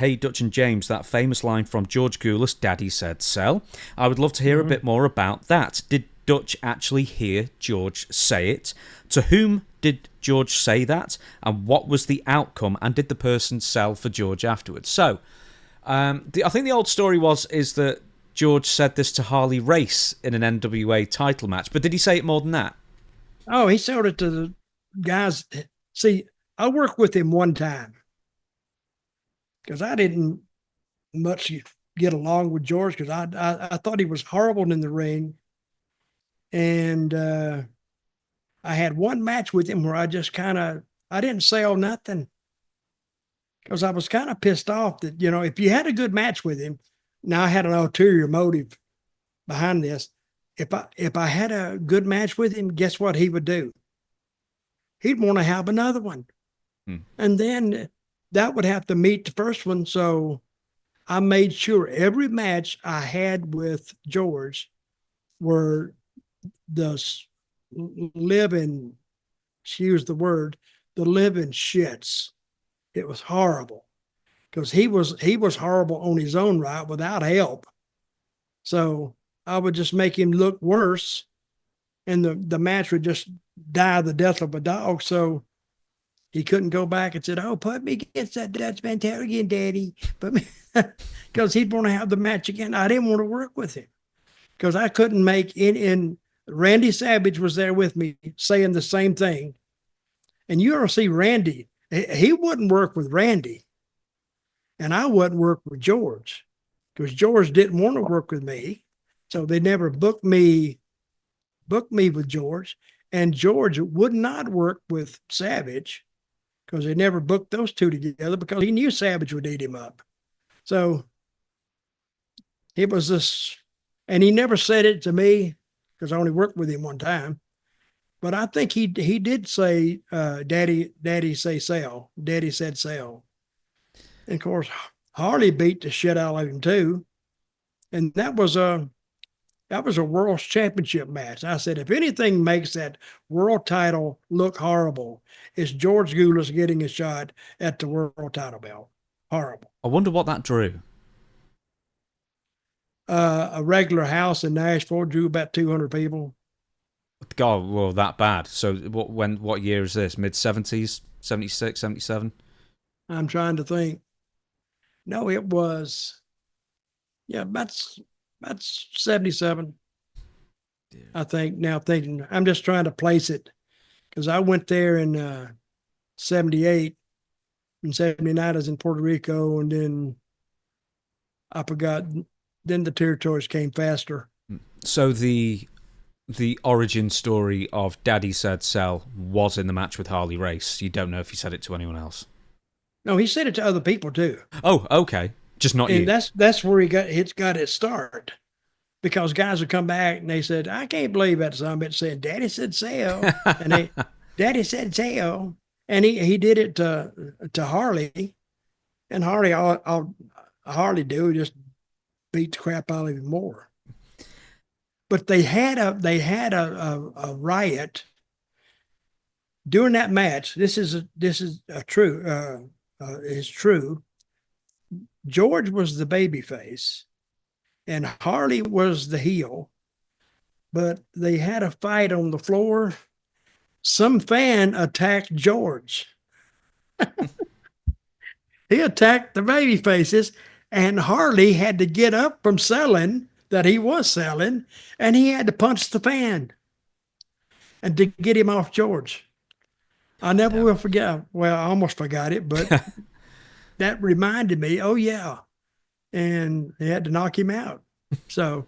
"Hey, Dutch and James, that famous line from George Gulas, Daddy said so. I would love to hear a bit more about that. Did Dutch actually hear George say it? To whom did George say that? And what was the outcome? And did the person sell for George afterwards?" So, I think the old story is that George said this to Harley Race in an NWA title match. But did he say it more than that? Oh, he sold it to the guys. See, I worked with him one time because I didn't much get along with George because I thought he was horrible in the ring. And I had one match with him where I just I didn't sell nothing because I was kind of pissed off that, if you had a good match with him, now I had an ulterior motive behind this. If I had a good match with him, guess what he would do? He'd want to have another one. And then that would have to meet the first one. So I made sure every match I had with George were the living, excuse the word, the living shits. It was horrible because he was horrible on his own right without help. So I would just make him look worse, and the match would just die the death of a dog. So he couldn't go back and said, "Oh, put me against that Dutch Mantell again, Daddy." But because he'd want to have the match again. I didn't want to work with him because I couldn't make it. And Randy Savage was there with me saying the same thing. And you don't see Randy. He wouldn't work with Randy. And I wouldn't work with George because George didn't want to work with me. So they never booked me with George. And George would not work with Savage because they never booked those two together because he knew Savage would eat him up. So it was this, and he never said it to me because I only worked with him one time. But I think he did say, Daddy say sell. Daddy said sell. And of course, Harley beat the shit out of him too. And that was a world championship match. I said, if anything makes that world title look horrible, it's George Gulas getting a shot at the world title belt. Horrible. I wonder what that drew. A regular house in Nashville drew about 200 people. God, well, that bad. So what year is this? Mid-70s? 76, 77? I'm trying to think. No, it was, that's 77. Yeah. I think now thinking, I'm just trying to place it because I went there in 78 and 79 I was in Puerto Rico, and then I forgot, then the territories came faster. So the origin story of Daddy Said Sell was in the match with Harley Race. You don't know if he said it to anyone else. No, he said it to other people too. Oh, okay. Just not you. And that's where he got its start. Because guys would come back and they said, "I can't believe that son bitch said Daddy said sell." And Daddy said sell. And he did it to Harley. And Harley do just beat the crap out of him more. But they had a riot during that match. This is true. Is true. George was the baby face, and Harley was the heel. But they had a fight on the floor. Some fan attacked George. He attacked the baby faces, and Harley had to get up from selling that he was selling, and he had to punch the fan and to get him off George. I never will forget. Well, I almost forgot it, but that reminded me, oh yeah. And they had to knock him out. So